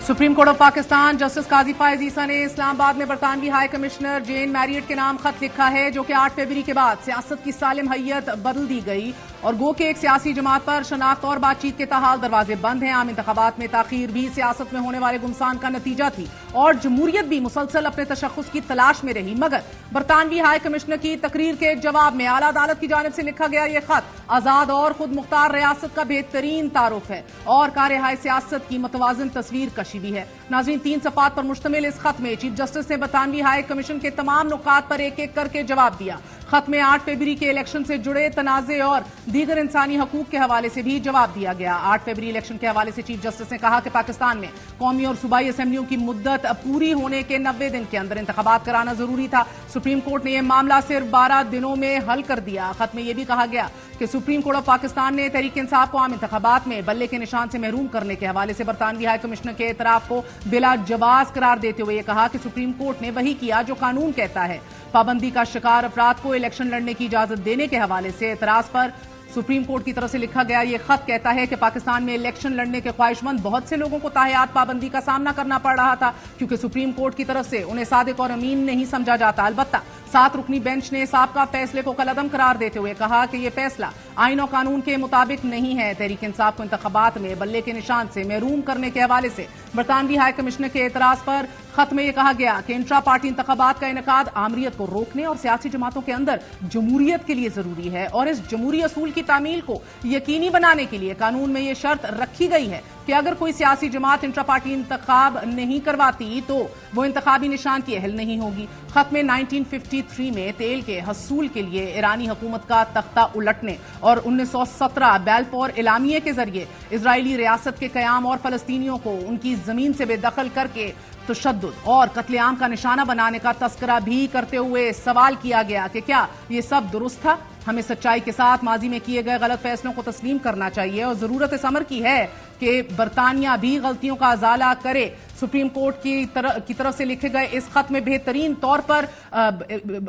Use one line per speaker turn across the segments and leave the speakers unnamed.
Supreme Court of Pakistan justice Qazi Faez Isa ने इस्लामाबाद में बरतानवी हाई कमिश्नर जेन मैरियट के नाम खत लिखा है, जो कि 8 फरवरी के बाद सियासत की सालिम हैयत बदल दी गई और गो के एक सियासी जमात पर शनाख्त और बातचीत के ताहाल दरवाजे बंद हैं। आम इंतखाबात में ताखीर भी सियासत में होने वाले गुमसान का नतीजा थी और जमहूरियत भी मुसलसल अपने तशख्खुस की तलाश में रही, मगर बरतानवी हाई कमिश्नर की तकरीर के एक जवाब में आला अदालत की जानिब से लिखा गया ये खत आजाद और खुद मुख्तार रियासत का बेहतरीन तारुफ है और कार-ए सियासत की मुतवाज़िन तस्वीर कशी भी है। नाज़रीन, 3 सफ़ात पर मुश्तमिल इस खत में चीफ जस्टिस ने बरतानवी हाई कमीशन के तमाम नुकात पर एक एक करके जवाब दिया। खत में 8 फरवरी के इलेक्शन से जुड़े तनाज़े और दीगर इंसानी हकूक के हवाले से भी जवाब दिया गया। 8 फरवरी इलेक्शन के हवाले से चीफ जस्टिस ने कहा कि पाकिस्तान में कौमी और सूबाई असेंबलियों की मुद्दत पूरी होने के 90 दिन के अंदर इंतखाबात कराना जरूरी था। सुप्रीम कोर्ट ने यह मामला सिर्फ 12 दिनों में हल कर दिया। खत में यह भी कहा गया कि सुप्रीम कोर्ट ऑफ पाकिस्तान ने तहरीक इंसाफ को आम इंतखाबात में बल्ले के निशान से महरूम करने के हवाले से बरतानवी हाई कमिश्नर के एतराफ को बिला जवाज करार देते हुए कहा कि सुप्रीम कोर्ट ने वही किया जो कानून कहता है। पाबंदी का शिकार अफराद को इलेक्शन लड़ने की इजाजत देने के हवाले से एतराज पर सुप्रीम कोर्ट की तरफ से लिखा गया ये खत कहता है कि पाकिस्तान में इलेक्शन लड़ने के ख्वाहिशमंद बहुत से लोगों को ताहयात पाबंदी का सामना करना पड़ रहा था, क्योंकि सुप्रीम कोर्ट की तरफ से उन्हें सादिक और अमीन नहीं समझा जाता। अलबत्ता 7 रुकनी बेंच ने साबका फैसले को कलअदम करार देते हुए कहा कि यह फैसला आईन और कानून के मुताबिक नहीं है। तहरीक इंसाफ को इंतखाबात में बल्ले के निशान से महरूम करने के हवाले से बरतानवी हाई कमिश्नर के एतराज पर खत में यह कहा गया कि इंट्रा पार्टी इंतखाबात का इनेकाद आमरीत को रोकने और सियासी जमातों के अंदर जमहूरियत के लिए जरूरी है और इस जमहूरी असूल की तामील को यकीनी बनाने के लिए कानून में यह शर्त रखी गई है कि अगर कोई सियासी जमात इंट्रा पार्टी इंतखाब नहीं करवाती तो वो इंतखाबी निशान की अहल नहीं होगी। खत में 1953 में तेल के हसूल के लिए ईरानी हुकूमत का तख्ता उलटने और 1917 बैलफोर इलामिये के जरिए इजरायली रियासत के कयाम और फलस्तीनियों को उनकी जमीन से बेदखल करके तशद्दुद और कत्लेआम का निशाना बनाने का तस्करा भी करते हुए सवाल किया गया कि क्या ये सब दुरुस्त था। हमें सच्चाई के साथ माजी में किए गए गलत फैसलों को तस्लीम करना चाहिए और जरूरत इस अमर की है कि बरतानिया भी गलतियों का अजाला करे। सुप्रीम कोर्ट की तरफ से लिखे गए इस खत में बेहतरीन तौर पर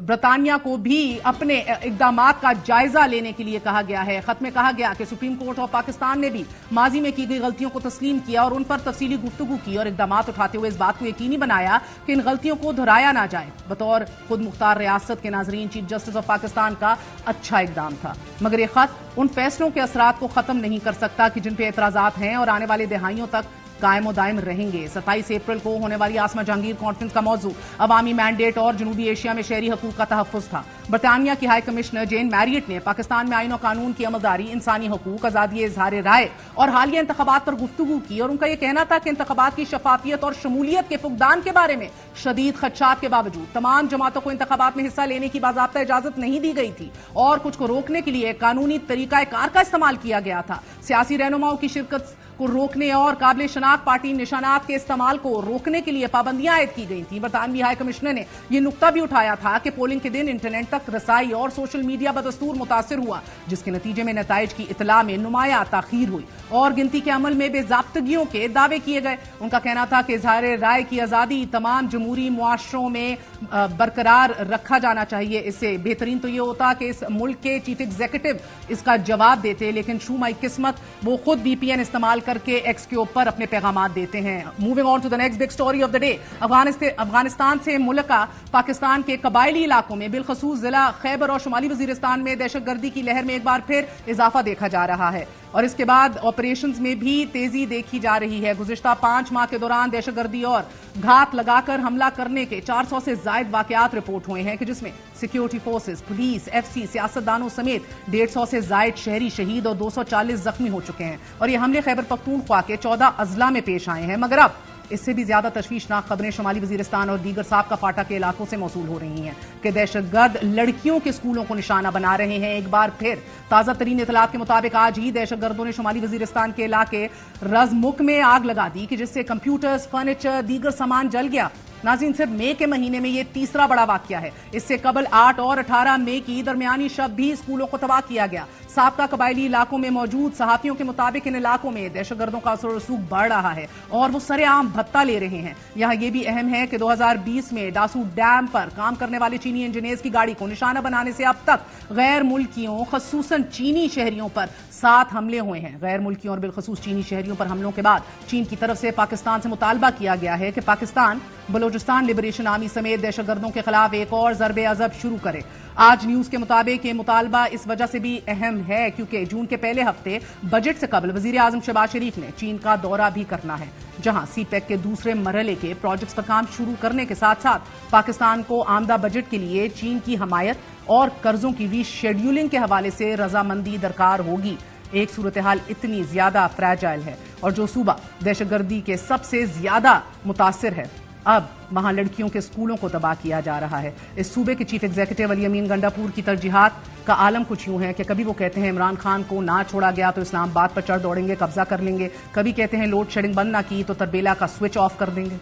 बरतानिया को भी अपने इकदामात का जायजा लेने के लिए कहा गया है। खत में कहा गया कि सुप्रीम कोर्ट ऑफ पाकिस्तान ने भी माजी में की गई गलतियों को तस्लीम किया और उन पर तफसीली गुफ्तगू की और इकदामात उठाते हुए इस बात को यकीनी बनाया कि इन गलतियों को दोहराया ना जाए। बतौर खुद मुख्तार रियासत के नाजरीन, चीफ जस्टिस ऑफ पाकिस्तान का अच्छा इकदाम था, मगर यह खत उन फैसलों के असरात को खत्म नहीं कर सकता कि जिन पे एतराजात हैं और आने वाली दहाइयों तक कायम और दायम रहेंगे। 27 अप्रैल को होने वाली आसमा जहांगीर कॉन्फ्रेंस का मौजू अवामी मैंडेट और जनूबी एशिया में शहरी हकूक का तहफ़्फ़ुज़ था। बरतानिया की हाई कमिश्नर जेन मैरियट ने पाकिस्तान में आईन और कानून की अमलदारी, इंसानी हकूक, आज़ादी इज़हार राय और हालिया इंतखाबात पर गुफ्तगू की और उनका यह कहना था कि इंतखाबात की शफाफियत और शमूलियत के फुकदान के बारे में शदीद खदशात के बावजूद तमाम जमातों को इंतखाबात में हिस्सा लेने की बाज़ाब्ता इजाजत नहीं दी गई थी और कुछ को रोकने के लिए कानूनी तरीका कार का इस्तेमाल किया गया था। सियासी रहनुमाओं की शिरकत को रोकने और काबिल शनाख्त पार्टी निशानात के इस्तेमाल को रोकने के लिए पाबंदियां आयद की गई थी। बरतानवी हाई कमिश्नर ने यह नुक्ता भी उठाया था कि पोलिंग के दिन इंटरनेट तक रसाई और सोशल मीडिया बदस्तूर मुतासिर हुआ, जिसके नतीजे में नताइज की इतला में नुमाया ताखीर हुई और गिनती के अमल में बेजाब्तगियों के दावे किए गए। उनका कहना था कि इज़हार राय की आज़ादी तमाम जमहूरी मुआशरों में बरकरार रखा जाना चाहिए। इससे बेहतरीन तो यह होता कि इस मुल्क के चीफ एग्जीक्यूटिव इसका जवाब देते, लेकिन शू माई किस्मत वो खुद VPN इस्तेमाल करके एक्स के ऊपर अपने पैगामात देते हैं। Moving on to the next big story of the day, Afghanistan से मुल्का पाकिस्तान के कबायली इलाकों में बिलखसूस जिला खैबर और शुमाली वजीरिस्तान में दहशतगर्दी की लहर में एक बार फिर इजाफा देखा जा रहा है और इसके बाद ऑपरेशंस में भी तेजी देखी जा रही है। गुज़िश्ता 5 माह के दौरान दहशतगर्दी और घात लगाकर हमला करने के 400 से जायद वाकयात रिपोर्ट हुए हैं कि जिसमें सिक्योरिटी फोर्सेस, पुलिस, FC, सियासतदानों समेत 150 से जायद शहरी शहीद और 240 जख्मी हो चुके हैं और ये हमले खैबर पख्तूनख्वा के 14 अजला में पेश आए हैं। मगर अब इससे भी ज्यादा तशवीशनाक खबरें शुमाली वजीरिस्तान और दीगर साबका फाटा के इलाकों से मौसूल हो रही हैं कि दहशतगर्द लड़कियों के स्कूलों को निशाना बना रहे हैं। एक बार फिर ताज़ा तरीन इतलात के मुताबिक आज ही दहशतगर्दों ने शुमाली वजीरिस्तान के इलाके रजमुक में आग लगा दी कि जिससे कंप्यूटर्स, फर्नीचर, दीगर सामान जल गया। नाज़रीन, सिर्फ मई के महीने में यह तीसरा बड़ा वाकया है। इससे कबल 8 और 18 मई की दरमियानी शब भी स्कूलों को तबाह किया गया। साबका कबायली इलाकों में मौजूद सहाफियों के मुताबिक इन इलाकों में दहशतगर्दों का असर रसूख बढ़ रहा है और वो सरेआम भत्ता ले रहे हैं। यहाँ ये भी अहम है कि 2020 में दासू डैम पर काम करने वाले चीनी इंजीनियर्स की गाड़ी को निशाना बनाने से अब तक गैर मुल्कियों खसूसन चीनी शहरियों पर 7 हमले हुए हैं। गैर मुल्कियों और बिलखसूस चीनी शहरियों पर हमलों के बाद चीन की तरफ से पाकिस्तान से मुतालबा किया गया है कि पाकिस्तान बलोचिस्तान लिबरेशन आर्मी समेत दहशतगर्दों के खिलाफ एक और ज़रबे अज़ब शुरू करे। आज न्यूज के मुताबिक ये मुतालबा इस वजह से भी अहम है क्योंकि जून के पहले हफ्ते बजट से कबल वजीर आजम शहबाज शरीफ ने चीन का दौरा भी करना है, जहां सीपैक के दूसरे मरहले के प्रोजेक्ट्स पर काम शुरू करने के साथ साथ पाकिस्तान को आमदा बजट के लिए चीन की हमायत और कर्जों की रीशेड्यूलिंग के हवाले से रजामंदी दरकार होगी। एक सूरत हाल इतनी ज्यादा फ्रैजाइल है और जो सूबा दहशतगर्दी के सबसे ज्यादा मुतासिर है, अब वहां लड़कियों के स्कूलों को तबाह किया जा रहा है। इस सूबे के चीफ एग्जीक्यूटिव अली अमीन गंडापुर की तरजीहात का आलम कुछ यूं है कि कभी वो कहते हैं इमरान खान को ना छोड़ा गया तो इस्लामाबाद पर चढ़ दौड़ेंगे, कब्जा कर लेंगे, कभी कहते हैं लोड शेडिंग बंद ना की तो तरबेला का स्विच ऑफ कर देंगे।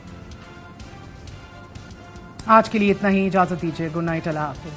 आज के लिए इतना ही, इजाजत दीजिए। गुड नाइट, अल्लाह हाफिज।